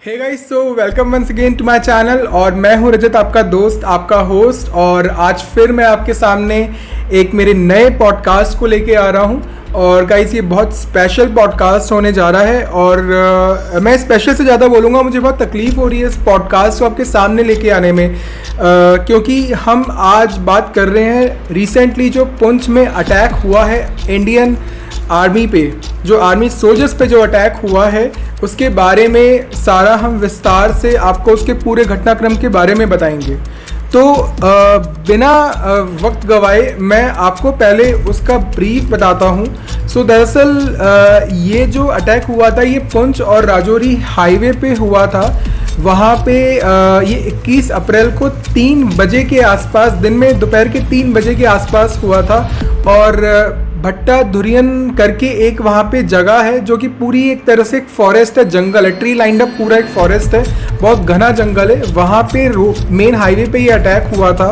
Hey guys, so welcome once again to my channel. और मैं हूं रजत, आपका दोस्त, आपका होस्ट। और आज फिर मैं आपके सामने एक मेरे नए पॉडकास्ट को लेके आ रहा हूं। और गाइस, ये बहुत स्पेशल पॉडकास्ट होने जा रहा है। और मैं स्पेशल से ज़्यादा बोलूँगा, मुझे बहुत तकलीफ़ हो रही है इस पॉडकास्ट को आपके सामने लेके आने में, क्योंकि हम आज बात कर रहे हैं रिसेंटली जो पुंछ में अटैक हुआ है इंडियन आर्मी पे, जो आर्मी सोल्जर्स पे जो अटैक हुआ है उसके बारे में सारा हम विस्तार से आपको उसके पूरे घटनाक्रम के बारे में बताएंगे। तो बिना वक्त गवाए मैं आपको पहले उसका ब्रीफ बताता हूँ। सो दरअसल ये जो अटैक हुआ था ये पुंछ और राजौरी हाईवे पे हुआ था। वहाँ पे ये 21 अप्रैल को 3 बजे के आसपास, दिन में दोपहर के 3 बजे के आसपास हुआ था। और भट्टा धुरियन करके एक वहाँ पे जगह है जो कि पूरी एक तरह से एक फॉरेस्ट है, जंगल है, ट्री लाइंड अप पूरा एक फॉरेस्ट है, बहुत घना जंगल है। वहाँ पे मेन हाईवे पे ये अटैक हुआ था।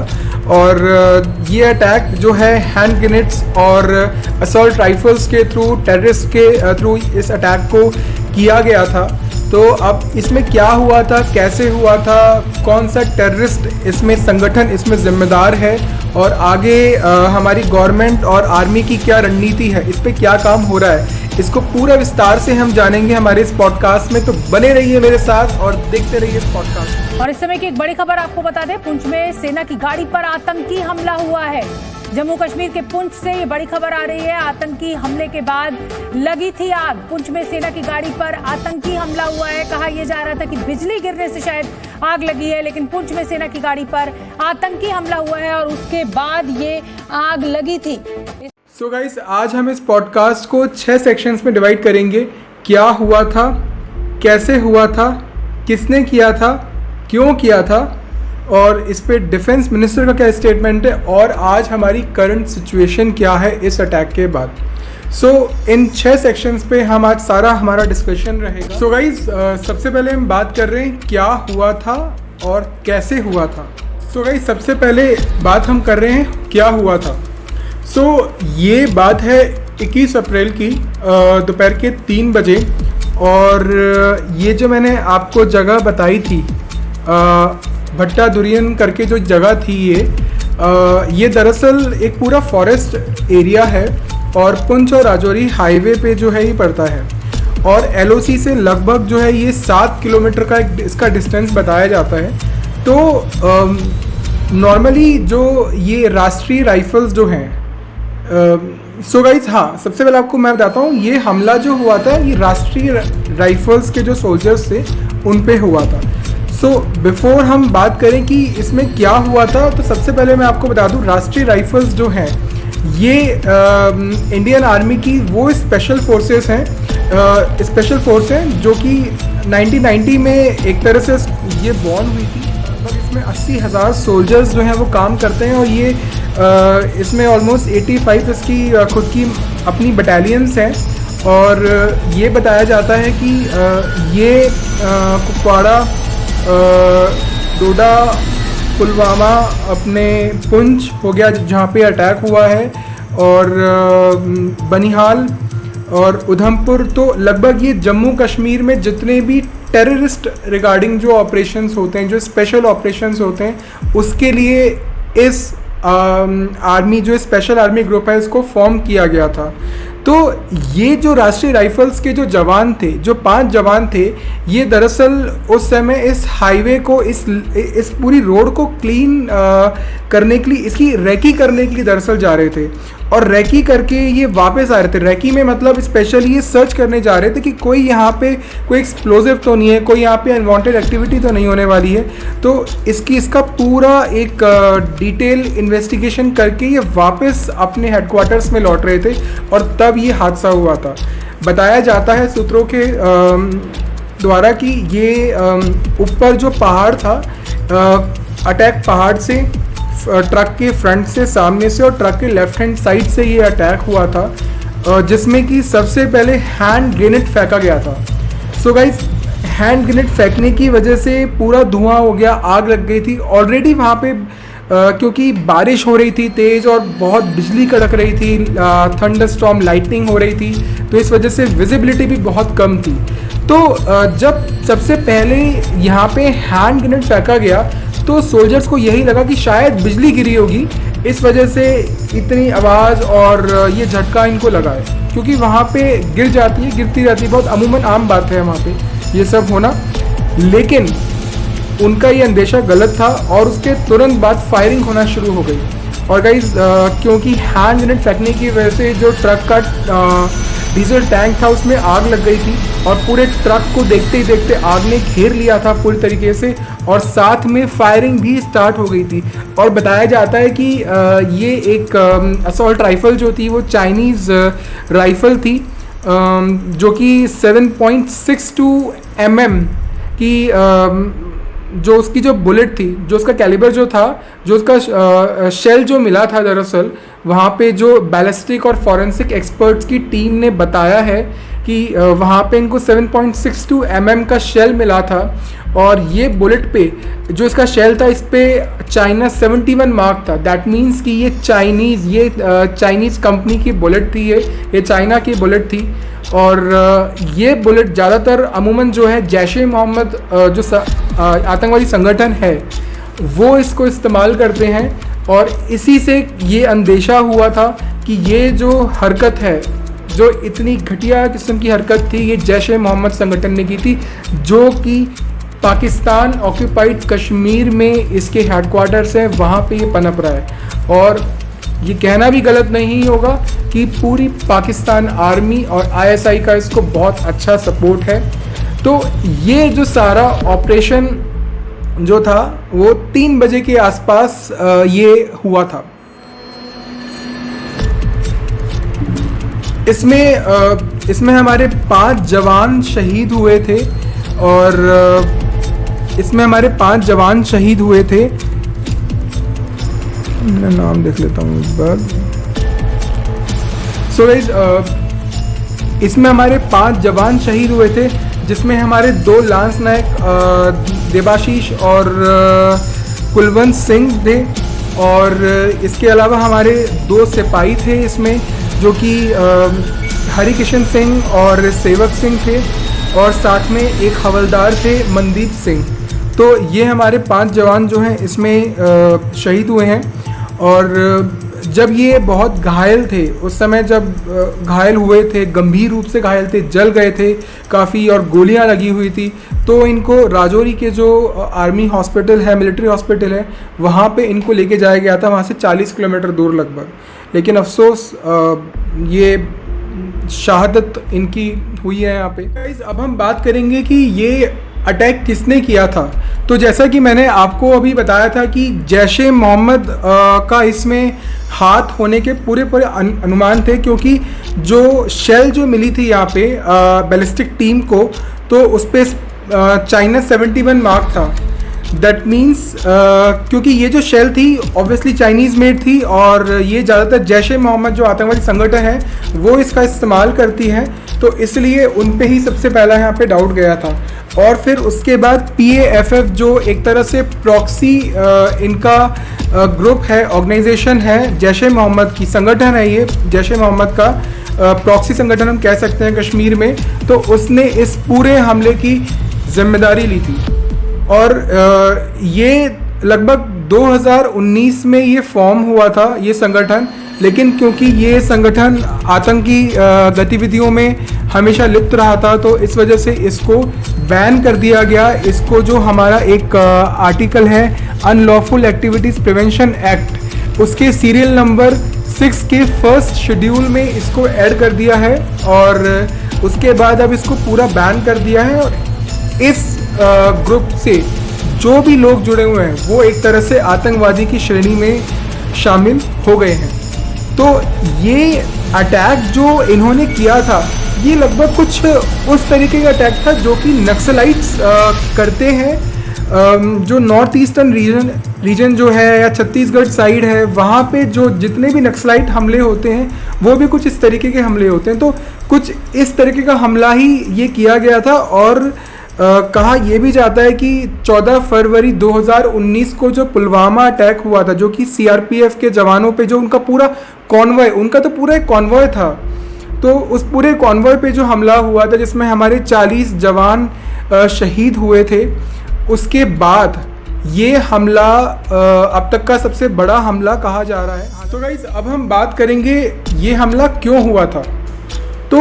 और ये अटैक जो है हैंड ग्रेनेड्स और असॉल्ट राइफल्स के थ्रू, टेररिस्ट के थ्रू इस अटैक को किया गया था। तो अब इसमें क्या हुआ था, कैसे हुआ था, कौन सा टेररिस्ट इसमें संगठन इसमें जिम्मेदार है, और आगे हमारी गवर्नमेंट और आर्मी की क्या रणनीति है, इस पे क्या काम हो रहा है, इसको पूरा विस्तार से हम जानेंगे हमारे इस पॉडकास्ट में। तो बने रहिए मेरे साथ और देखते रहिए इस पॉडकास्ट। और इस समय की एक बड़ी खबर आपको बता दें, पुंछ में सेना की गाड़ी पर आतंकी हमला हुआ है। जम्मू कश्मीर के पुंछ से ये बड़ी खबर आ रही है। आतंकी हमले के बाद लगी थी आग। पुंछ में सेना की गाड़ी पर आतंकी हमला हुआ है। कहा यह जा रहा था कि बिजली गिरने से शायद आग लगी है, लेकिन पुंछ में सेना की गाड़ी पर आतंकी हमला हुआ है और उसके बाद ये आग लगी थी। सो गाइस, आज हम इस पॉडकास्ट को 6 सेक्शंस में डिवाइड करेंगे। क्या हुआ था, कैसे हुआ था, किसने किया था, क्यों किया था, और इस पे डिफेंस मिनिस्टर का क्या स्टेटमेंट है, और आज हमारी करंट सिचुएशन क्या है इस अटैक के बाद। सो इन 6 सेक्शंस पे हम आज सारा हमारा डिस्कशन रहेगा। सो गाइस, सबसे पहले हम बात कर रहे हैं क्या हुआ था और कैसे हुआ था। सो गाइस, सबसे पहले बात हम कर रहे हैं क्या हुआ था। सो ये बात है 21 अप्रैल की दोपहर के 3 बजे। और ये जो मैंने आपको जगह बताई थी, भट्टा धुरियन करके जो जगह थी, ये दरअसल एक पूरा फॉरेस्ट एरिया है और पुंछ और राजौरी हाईवे पे जो है ये पड़ता है। और LOC से लगभग जो है ये 7 किलोमीटर का इसका डिस्टेंस बताया जाता है। तो नॉर्मली जो ये राष्ट्रीय राइफल्स जो हैं, सो गाइस, हाँ, सबसे पहले आपको मैं बताता हूँ, ये हमला जो हुआ था ये राष्ट्रीय राइफल्स के जो सोल्जर्स थे उन पे हुआ था। सो बिफोर हम बात करें कि इसमें क्या हुआ था, तो सबसे पहले मैं आपको बता दूं, राष्ट्रीय राइफल्स जो हैं ये इंडियन आर्मी की वो स्पेशल फोर्सेस हैं, स्पेशल फोर्स हैं जो कि 1990 में एक तरह से ये बॉर्न हुई थी। लगभग इसमें 80,000 सोल्जर्स जो हैं वो काम करते हैं। और ये इसमें ऑलमोस्ट 85 इसकी खुद की अपनी बटालियंस हैं। और ये बताया जाता है कि ये कुपवाड़ा, डोडा, पुलवामा, अपने पुंछ हो गया जहाँ पे अटैक हुआ है, और बनिहाल और उधमपुर, तो लगभग ये जम्मू कश्मीर में जितने भी टेररिस्ट रिगार्डिंग जो ऑपरेशंस होते हैं, जो स्पेशल ऑपरेशंस होते हैं, उसके लिए इस आर्मी जो स्पेशल आर्मी ग्रुप है इसको फॉर्म किया गया था। तो ये जो राष्ट्रीय राइफल्स के जो जवान थे, जो 5 जवान थे, ये दरअसल उस समय इस हाईवे को, इस पूरी रोड को क्लीन करने के लिए, इसकी रेकी करने के लिए दरअसल जा रहे थे। और रेकी करके ये वापस आ रहे थे। रेकी में मतलब स्पेशली ये सर्च करने जा रहे थे कि कोई यहाँ पे कोई एक्सप्लोजिव तो नहीं है, कोई यहाँ पे अनवांटेड एक्टिविटी तो नहीं होने वाली है। तो इसका पूरा एक डिटेल इन्वेस्टिगेशन करके ये वापस अपने हेडक्वार्टर्स में लौट रहे थे, और तब ये हादसा हुआ था। बताया जाता है सूत्रों के द्वारा कि ये ऊपर जो पहाड़ था, अटैक पहाड़ से, ट्रक के फ्रंट से, सामने से, और ट्रक के लेफ्ट हैंड साइड से ये अटैक हुआ था, जिसमें कि सबसे पहले हैंड ग्रेनेड फेंका गया था। सो गाइस, हैंड ग्रेनेड फेंकने की वजह से पूरा धुआं हो गया, आग लग गई थी। ऑलरेडी वहाँ पे क्योंकि बारिश हो रही थी तेज़ और बहुत बिजली कड़क रही थी, थंडर स्टॉर्म लाइटनिंग हो रही थी, तो इस वजह से विजिबिलिटी भी बहुत कम थी। तो जब सबसे पहले यहाँ पे हैंड ग्रेनेड फेंका गया तो सोल्जर्स को यही लगा कि शायद बिजली गिरी होगी, इस वजह से इतनी आवाज़ और ये झटका इनको लगा है, क्योंकि वहाँ पे गिरती रहती है, बहुत अमूमन आम बात है वहाँ पे ये सब होना। लेकिन उनका ये अंदेशा गलत था और उसके तुरंत बाद फायरिंग होना शुरू हो गई। और गाइस क्योंकि हैंड ग्रेनेड फेंकने की वजह से जो ट्रक का डीजल टैंक था उसमें आग लग गई थी और पूरे ट्रक को देखते ही देखते आग ने घेर लिया था पूरी तरीके से, और साथ में फायरिंग भी स्टार्ट हो गई थी। और बताया जाता है कि ये एक असॉल्ट राइफल जो थी वो चाइनीज़ राइफल थी, जो कि 7.62 mm की जो उसकी जो बुलेट थी, जो उसका कैलिबर जो था, जो उसका शेल जो मिला था, दरअसल वहाँ पे जो बैलिस्टिक और फॉरेंसिक एक्सपर्ट्स की टीम ने बताया है कि वहाँ पे इनको 7.62 mm का शेल मिला था। और ये बुलेट पे जो इसका शेल था, इस पे चाइना 71 मार्क था। दैट मीन्स कि ये चाइनीज़ कंपनी की बुलेट थी, ये चाइना की बुलेट थी। और ये बुलेट ज़्यादातर अमूमन जो है जैश-ए मोहम्मद जो आतंकवादी संगठन है वो इसको इस्तेमाल करते हैं, और इसी से ये अंदेशा हुआ था कि ये जो हरकत है, जो इतनी घटिया किस्म की हरकत थी, ये जैश-ए-मोहम्मद संगठन ने की थी, जो कि पाकिस्तान ऑक्यूपाइड कश्मीर में इसके हेडक्वार्टर्स हैं, वहाँ पे ये पनप रहा है। और ये कहना भी गलत नहीं होगा कि पूरी पाकिस्तान आर्मी और आईएसआई का इसको बहुत अच्छा सपोर्ट है। तो ये जो सारा ऑपरेशन जो था वो 3 बजे के आसपास ये हुआ था। इसमें हमारे 5 जवान शहीद हुए थे, और इसमें हमारे 5 जवान शहीद हुए थे। मैं नाम देख लेता हूँ एक बार। सो गाइस, इसमें हमारे 5 जवान शहीद हुए थे, जिसमें हमारे 2 लांस नायक देबाशीष और कुलवंत सिंह थे, और इसके अलावा हमारे 2 सिपाही थे इसमें, जो कि हरिकिशन सिंह और सेवक सिंह थे, और साथ में एक हवलदार थे मनदीप सिंह। तो ये हमारे 5 जवान जो हैं इसमें शहीद हुए हैं। और जब ये बहुत घायल थे, उस समय जब घायल हुए थे, गंभीर रूप से घायल थे, जल गए थे काफ़ी और गोलियां लगी हुई थी, तो इनको राजौरी के जो आर्मी हॉस्पिटल है, मिलिट्री हॉस्पिटल है, वहाँ पे इनको लेके जाया गया था, वहाँ से 40 किलोमीटर दूर लगभग। लेकिन अफसोस ये शहादत इनकी हुई है यहाँ पे। अब हम बात करेंगे कि ये अटैक किसने किया था। तो जैसा कि मैंने आपको अभी बताया था कि जैश-ए-मोहम्मद का इसमें हाथ होने के पूरे अनुमान थे, क्योंकि जो शेल जो मिली थी यहाँ पे बैलिस्टिक टीम को, तो उस पर चाइना 71 मार्क था। दैट मीन्स क्योंकि ये जो शेल थी ऑब्वियसली चाइनीज़ मेड थी, और ये ज़्यादातर जैश-ए-मोहम्मद जो आतंकवादी संगठन है वो इसका इस्तेमाल करती है, तो इसलिए उन पे ही सबसे पहला यहाँ पे डाउट गया था। और फिर उसके बाद PAFF जो एक तरह से प्रॉक्सी इनका ग्रुप है, ऑर्गेनाइजेशन है, जैश-ए-मोहम्मद की संगठन है, ये जैश-ए-मोहम्मद का प्रॉक्सी संगठन हम कह सकते हैं कश्मीर में, तो उसने इस पूरे हमले की जिम्मेदारी ली थी। और ये लगभग 2019 में ये फॉर्म हुआ था ये संगठन, लेकिन क्योंकि ये संगठन आतंकी गतिविधियों में हमेशा लिप्त रहा था, तो इस वजह से इसको बैन कर दिया गया। इसको जो हमारा एक आर्टिकल है अनलॉफुल एक्टिविटीज़ प्रिवेंशन एक्ट, उसके सीरियल नंबर 6 के फर्स्ट शेड्यूल में इसको ऐड कर दिया है, और उसके बाद अब इसको पूरा बैन कर दिया है। और इस ग्रुप से जो भी लोग जुड़े हुए हैं वो एक तरह से आतंकवादी की श्रेणी में शामिल हो गए हैं। तो ये अटैक जो इन्होंने किया था, ये लगभग कुछ उस तरीके का अटैक था जो कि नक्सलाइट्स करते हैं। जो नॉर्थ ईस्टर्न रीजन जो है या छत्तीसगढ़ साइड है, वहाँ पे जो जितने भी नक्सलाइट हमले होते हैं वो भी कुछ इस तरीके के हमले होते हैं। तो कुछ इस तरीके का हमला ही ये किया गया था, और कहा यह भी जाता है कि 14 फरवरी 2019 को जो पुलवामा अटैक हुआ था, जो कि सीआरपीएफ के जवानों पे जो उनका पूरा कॉन्वॉय, उनका तो पूरा एक कॉन्वॉय था, तो उस पूरे कॉन्वॉय पे जो हमला हुआ था जिसमें हमारे 40 जवान शहीद हुए थे, उसके बाद ये हमला अब तक का सबसे बड़ा हमला कहा जा रहा है। तो गाइस अब हम बात करेंगे ये हमला क्यों हुआ था। तो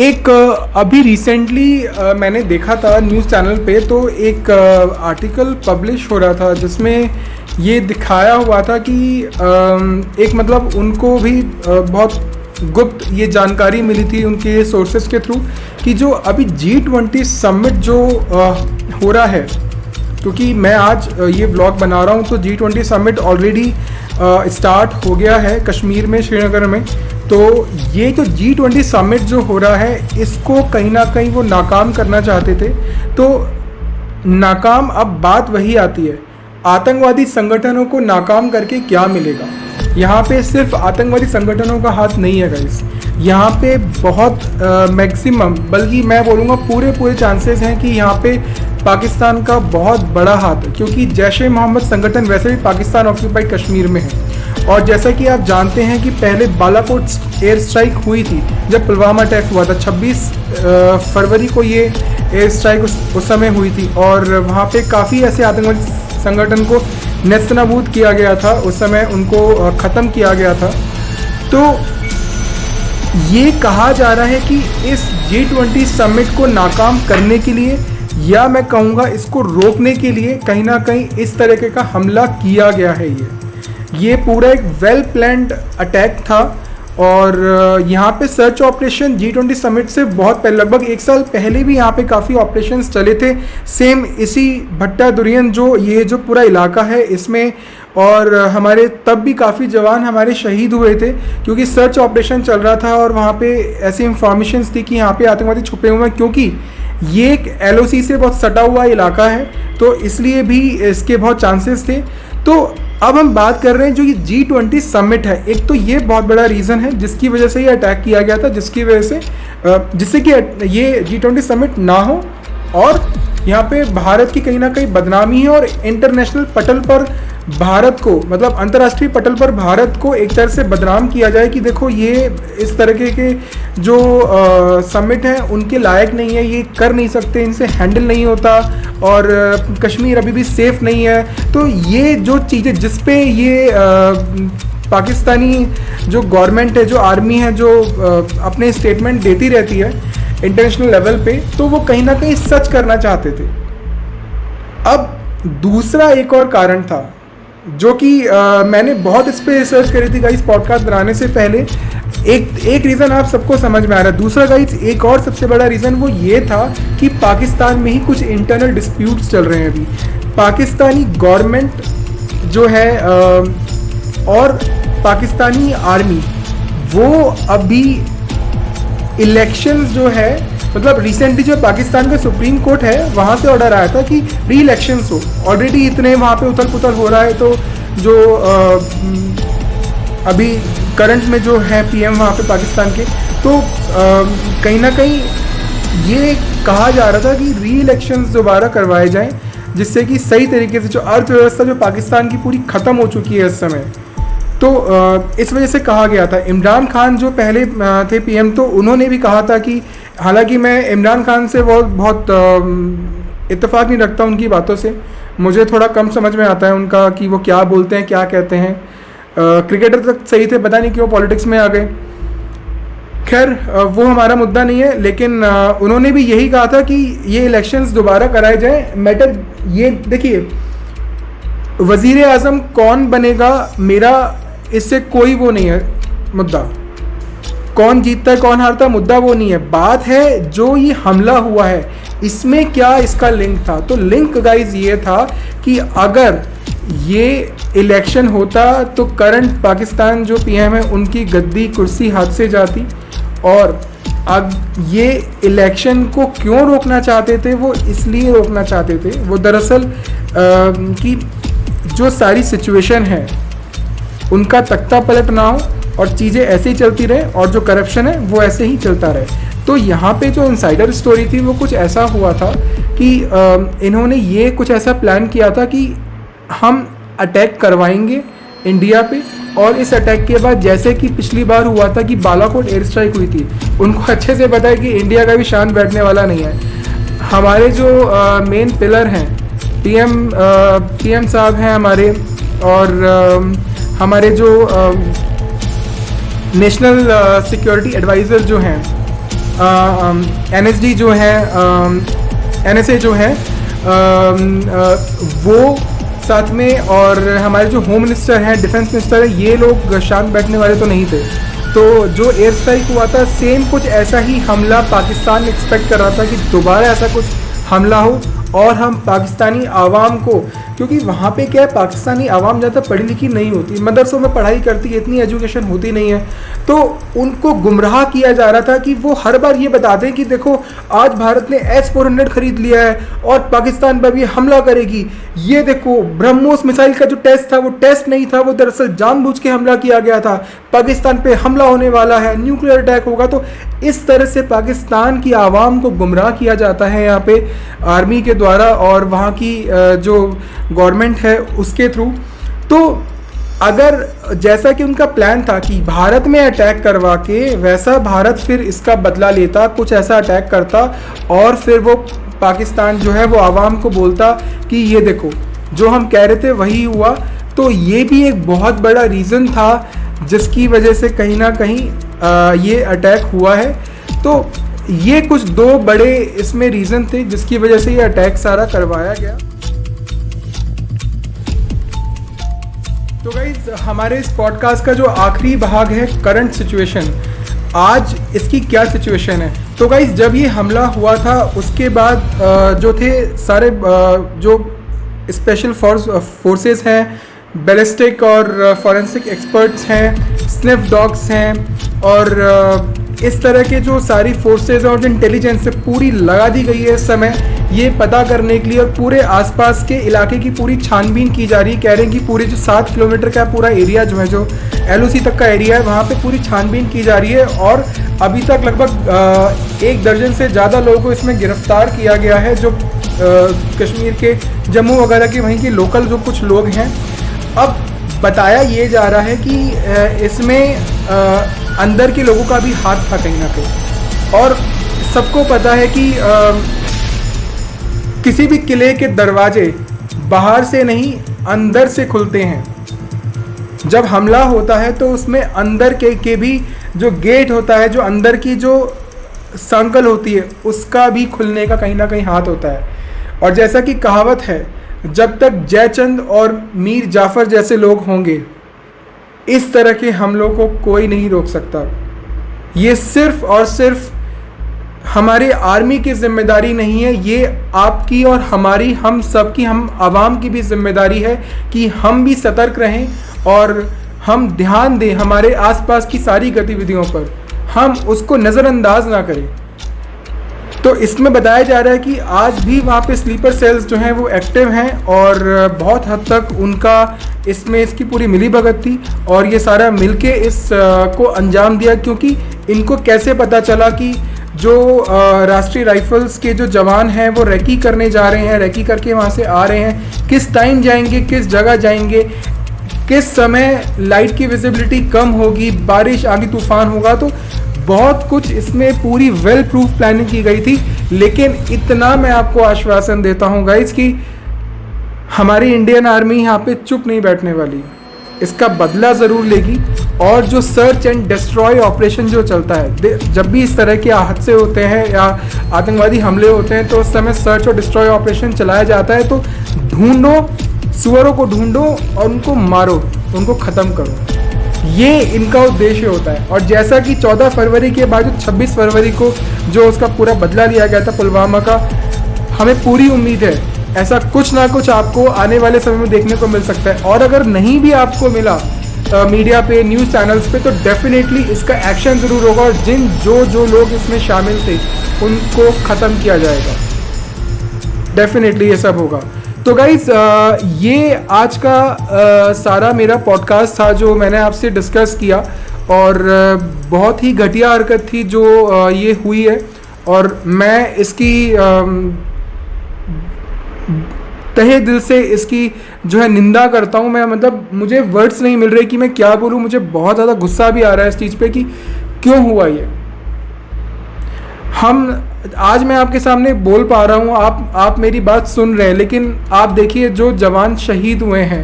एक अभी रिसेंटली मैंने देखा था न्यूज़ चैनल पे, तो एक आर्टिकल पब्लिश हो रहा था जिसमें ये दिखाया हुआ था कि एक मतलब उनको भी बहुत गुप्त ये जानकारी मिली थी उनके सोर्सेस के थ्रू कि जो अभी G20 समिट जो हो रहा है, क्योंकि मैं आज ये व्लॉग बना रहा हूँ तो G20 समिट ऑलरेडी स्टार्ट हो गया है कश्मीर में, श्रीनगर में। तो ये जो G20 समिट जो हो रहा है इसको कहीं ना कहीं वो नाकाम करना चाहते थे। तो नाकाम, अब बात वही आती है, आतंकवादी संगठनों को नाकाम करके क्या मिलेगा। यहाँ पे सिर्फ आतंकवादी संगठनों का हाथ नहीं है गाइस, यहाँ पे बहुत मैक्सिमम, बल्कि मैं बोलूँगा पूरे चांसेस हैं कि यहाँ पे पाकिस्तान का बहुत बड़ा हाथ है, क्योंकि जैश-ए मोहम्मद संगठन वैसे भी पाकिस्तान ऑक्यूपाइड कश्मीर में है। और जैसा कि आप जानते हैं कि पहले बालाकोट एयर स्ट्राइक हुई थी जब पुलवामा अटैक हुआ था, 26 फरवरी को ये एयर स्ट्राइक उस समय हुई थी, और वहाँ पे काफ़ी ऐसे आतंकवादी संगठन को नेस्तनाबूद किया गया था, उस समय उनको ख़त्म किया गया था। तो ये कहा जा रहा है कि इस G20 समिट को नाकाम करने के लिए, या मैं कहूँगा इसको रोकने के लिए, कहीं ना कहीं इस तरीके का हमला किया गया है। ये पूरा एक वेल प्लान्ड अटैक था। और यहाँ पे सर्च ऑपरेशन G20 समिट से बहुत पहले, लगभग 1 साल पहले भी यहाँ पे काफ़ी ऑपरेशंस चले थे, सेम इसी भट्टा दुरियन जो ये जो पूरा इलाका है इसमें। और हमारे तब भी काफ़ी जवान हमारे शहीद हुए थे, क्योंकि सर्च ऑपरेशन चल रहा था और वहाँ पे ऐसी इंफॉर्मेशंस थी कि यहाँ पे आतंकवादी छुपे हुए हैं, क्योंकि ये एक LOC से बहुत सटा हुआ इलाका है, तो इसलिए भी इसके बहुत चांसेस थे। तो अब हम बात कर रहे हैं जो ये G20 समिट है, एक तो ये बहुत बड़ा रीज़न है जिसकी वजह से ये अटैक किया गया था, जिसकी वजह से जिससे कि ये G20 समिट ना हो और यहाँ पे भारत की कहीं ना कहीं बदनामी है, और इंटरनेशनल पटल पर भारत को, मतलब अंतर्राष्ट्रीय पटल पर भारत को एक तरह से बदनाम किया जाए कि देखो ये इस तरह के जो समिट हैं उनके लायक नहीं है, ये कर नहीं सकते, इनसे हैंडल नहीं होता, और कश्मीर अभी भी सेफ नहीं है। तो ये जो चीज़ें जिस पे ये पाकिस्तानी जो गवर्नमेंट है, जो आर्मी है, जो अपने स्टेटमेंट देती रहती है इंटरनेशनल लेवल पे, तो वो कहीं ना कहीं सच करना चाहते थे। अब दूसरा एक और कारण था जो कि मैंने बहुत इस पे रिसर्च करी थी गाइस पॉडकास्ट बनाने से पहले। एक रीज़न आप सबको समझ में आ रहा है। दूसरा गाइस एक और सबसे बड़ा रीज़न वो ये था कि पाकिस्तान में ही कुछ इंटरनल डिस्प्यूट्स चल रहे हैं अभी। पाकिस्तानी गवर्नमेंट जो है और पाकिस्तानी आर्मी, वो अभी इलेक्शंस जो है, मतलब रिसेंटली जो पाकिस्तान का सुप्रीम कोर्ट है वहाँ से ऑर्डर आया था कि री इलेक्शंस हो। ऑलरेडी इतने वहाँ पे उथल पुथल हो रहा है, तो जो अभी करंट में जो है PM वहाँ पे पाकिस्तान के, तो कहीं ना कहीं ये कहा जा रहा था कि री इलेक्शंस दोबारा करवाए जाएं, जिससे कि सही तरीके से जो अर्थव्यवस्था जो पाकिस्तान की पूरी ख़त्म हो चुकी है इस समय, तो इस वजह से कहा गया था। इमरान खान जो पहले थे PM, तो उन्होंने भी कहा था कि, हालांकि मैं इमरान खान से बहुत इत्तेफाक नहीं रखता उनकी बातों से, मुझे थोड़ा कम समझ में आता है उनका कि वो क्या बोलते हैं क्या कहते हैं। क्रिकेटर तक सही थे, पता नहीं क्यों पॉलिटिक्स में आ गए। खैर वो हमारा मुद्दा नहीं है, लेकिन उन्होंने भी यही कहा था कि ये इलेक्शंस दोबारा कराए जाएं। मैटर ये देखिए, वज़ीर आज़म कौन बनेगा मेरा इससे कोई वो नहीं है मुद्दा, कौन जीतता है कौन हारता मुद्दा वो नहीं है। बात है जो ये हमला हुआ है इसमें क्या इसका लिंक था। तो लिंक गाइज ये था कि अगर ये इलेक्शन होता तो करंट पाकिस्तान जो PM है उनकी गद्दी कुर्सी हाथ से जाती। और अब ये इलेक्शन को क्यों रोकना चाहते थे, वो इसलिए रोकना चाहते थे, वो दरअसल कि जो सारी सिचुएशन है उनका तख्ता पलट ना हो और चीज़ें ऐसे ही चलती रहे, और जो करप्शन है वो ऐसे ही चलता रहे। तो यहाँ पे जो इनसाइडर स्टोरी थी वो कुछ ऐसा हुआ था कि इन्होंने ये कुछ ऐसा प्लान किया था कि हम अटैक करवाएंगे इंडिया पे, और इस अटैक के बाद जैसे कि पिछली बार हुआ था कि बालाकोट एयर स्ट्राइक हुई थी, उनको अच्छे से पता है कि इंडिया का भी शान बैठने वाला नहीं है। हमारे जो मेन पिलर हैं, पीएम साहब हैं हमारे, और हमारे जो नेशनल सिक्योरिटी एडवाइज़र जो हैं, NSD जो है, NSA जो है, वो साथ में, और हमारे जो होम मिनिस्टर हैं, डिफेंस मिनिस्टर है, ये लोग शांत बैठने वाले तो नहीं थे। तो जो एयर स्ट्राइक हुआ था, सेम कुछ ऐसा ही हमला पाकिस्तान एक्सपेक्ट कर रहा था कि दोबारा ऐसा कुछ हमला हो और हम पाकिस्तानी आवाम को, क्योंकि वहाँ पे क्या है, पाकिस्तानी आवाम ज़्यादा पढ़ी लिखी नहीं होती, मदरसों में पढ़ाई करती है, इतनी एजुकेशन होती नहीं है, तो उनको गुमराह किया जा रहा था कि वो हर बार ये बता दें कि देखो आज भारत ने S-400 खरीद लिया है और पाकिस्तान पर भी हमला करेगी, ये देखो ब्रह्मोस मिसाइल का जो टेस्ट था वो टेस्ट नहीं था, वो दरअसल जानबूझ के हमला किया गया था, पाकिस्तान पे हमला होने वाला है, न्यूक्लियर अटैक होगा। तो इस तरह से पाकिस्तान की आवाम को गुमराह किया जाता है यहाँ पे आर्मी के द्वारा और वहाँ की जो गवर्नमेंट है उसके थ्रू। तो अगर जैसा कि उनका प्लान था कि भारत में अटैक करवा के, वैसा भारत फिर इसका बदला लेता, कुछ ऐसा अटैक करता और फिर वो पाकिस्तान जो है वो आवाम को बोलता कि ये देखो जो हम कह रहे थे वही हुआ। तो ये भी एक बहुत बड़ा रीज़न था जिसकी वजह से कहीं ना कहीं ये अटैक हुआ है। तो ये कुछ दो बड़े इसमें रीज़न थे जिसकी वजह से ये अटैक सारा करवाया गया। तो गाइज हमारे इस पॉडकास्ट का जो आखिरी भाग है, करंट सिचुएशन, आज इसकी क्या सिचुएशन है। तो गाइज जब ये हमला हुआ था उसके बाद जो थे सारे जो स्पेशल फोर्सेस हैं, बैलिस्टिक और फॉरेंसिक एक्सपर्ट्स हैं, स्निफ डॉग्स हैं और इस तरह के जो सारी फोर्सेस और जो इंटेलिजेंस से पूरी लगा दी गई है इस समय ये पता करने के लिए, और पूरे आसपास के इलाके की पूरी छानबीन की जा रही है। कह रहे हैं कि पूरे जो 7 किलोमीटर का पूरा एरिया जो है, जो LOC तक का एरिया है, वहाँ पे पूरी छानबीन की जा रही है और अभी तक लगभग 1 दर्जन से ज़्यादा लोगों को इसमें गिरफ्तार किया गया है, जो कश्मीर के जम्मू वगैरह के वहीं के लोकल जो कुछ लोग हैं। अब बताया ये जा रहा है कि इसमें अंदर के लोगों का भी हाथ था कहीं ना कहीं, और सबको पता है कि किसी भी किले के दरवाजे बाहर से नहीं अंदर से खुलते हैं। जब हमला होता है तो उसमें अंदर के भी जो गेट होता है, जो अंदर की जो संकल होती है, उसका भी खुलने का कहीं ना कहीं हाथ होता है। और जैसा कि कहावत है, जब तक जयचंद और मीर जाफर जैसे लोग होंगे, इस तरह के हमलों को कोई नहीं रोक सकता। ये सिर्फ और सिर्फ हमारे आर्मी की जिम्मेदारी नहीं है, ये आपकी और हमारी, हम सब की, हम आवाम की भी जिम्मेदारी है कि हम भी सतर्क रहें और हम ध्यान दें हमारे आसपास की सारी गतिविधियों पर, हम उसको नज़रअंदाज ना करें। तो इसमें बताया जा रहा है कि आज भी वहाँ पे स्लीपर सेल्स जो हैं वो एक्टिव हैं और बहुत हद तक उनका इसमें इसकी पूरी मिलीभगत थी और ये सारा मिलके इस को अंजाम दिया। क्योंकि इनको कैसे पता चला कि जो राष्ट्रीय राइफल्स के जो जवान हैं वो रेकी करने जा रहे हैं, रेकी करके वहाँ से आ रहे हैं, किस टाइम जाएंगे, किस जगह जाएंगे, किस समय लाइट की विजिबिलिटी कम होगी, बारिश आगे तूफान होगा। तो बहुत कुछ इसमें पूरी वेल प्रूफ प्लानिंग की गई थी। लेकिन इतना मैं आपको आश्वासन देता हूँ गाइस कि हमारी इंडियन आर्मी यहाँ पे चुप नहीं बैठने वाली, इसका बदला ज़रूर लेगी। और जो सर्च एंड डिस्ट्रॉय ऑपरेशन जो चलता है, जब भी इस तरह के हादसे होते हैं या आतंकवादी हमले होते हैं तो उस समय सर्च और डिस्ट्रॉय ऑपरेशन चलाया जाता है। तो ढूंढो, सुअरों को ढूंढो और उनको मारो, उनको ख़त्म करो, ये इनका उद्देश्य होता है। और जैसा कि 14 फरवरी के बाद जो 26 फरवरी को जो उसका पूरा बदला लिया गया था पुलवामा का, हमें पूरी उम्मीद है ऐसा कुछ ना कुछ आपको आने वाले समय में देखने को मिल सकता है। और अगर नहीं भी आपको मिला मीडिया पे, न्यूज़ चैनल्स पे, तो डेफिनेटली इसका एक्शन ज़रूर होगा और जो लोग इसमें शामिल थे उनको ख़त्म किया जाएगा। डेफिनेटली ये सब होगा। तो गाइज़ ये आज का सारा मेरा पॉडकास्ट था जो मैंने आपसे डिस्कस किया। और बहुत ही घटिया हरकत थी जो ये हुई है, और मैं इसकी तहे दिल से इसकी जो है निंदा करता हूँ। मैं मतलब मुझे वर्ड्स नहीं मिल रहे कि मैं क्या बोलूँ। मुझे बहुत ज़्यादा गुस्सा भी आ रहा है इस चीज़ पे कि क्यों हुआ ये। आज मैं आपके सामने बोल पा रहा हूँ, आप मेरी बात सुन रहे हैं, लेकिन आप देखिए जो जवान शहीद हुए हैं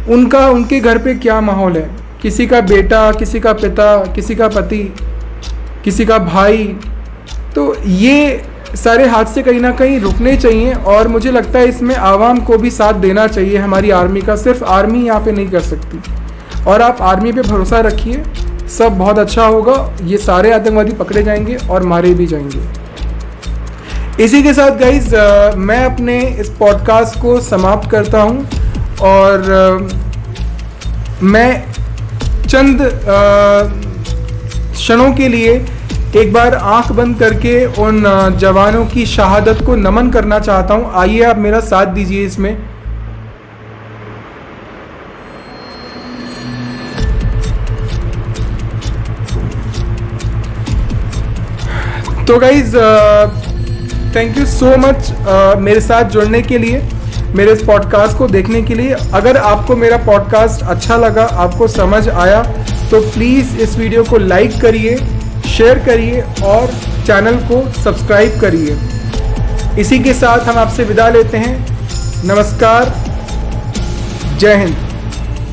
उनके घर पे क्या माहौल है। किसी का बेटा, किसी का पिता, किसी का पति, किसी का भाई। तो ये सारे हादसे कहीं ना कहीं रुकने चाहिए, और मुझे लगता है इसमें आवाम को भी साथ देना चाहिए हमारी आर्मी का। सिर्फ आर्मी यहाँ पे नहीं कर सकती, और आप आर्मी पे भरोसा रखिए, सब बहुत अच्छा होगा। ये सारे आतंकवादी पकड़े जाएंगे और मारे भी जाएंगे। इसी के साथ गाइज मैं अपने इस पॉडकास्ट को समाप्त करता हूँ, और मैं चंद क्षणों के लिए एक बार आंख बंद करके उन जवानों की शहादत को नमन करना चाहता हूं। आइए आप मेरा साथ दीजिए इसमें। तो guys thank you so much मेरे साथ जुड़ने के लिए, मेरे इस पॉडकास्ट को देखने के लिए। अगर आपको मेरा पॉडकास्ट अच्छा लगा, आपको समझ आया, तो प्लीज़ इस वीडियो को लाइक करिए, शेयर करिए और चैनल को सब्सक्राइब करिए। इसी के साथ हम आपसे विदा लेते हैं। नमस्कार, जय हिंद।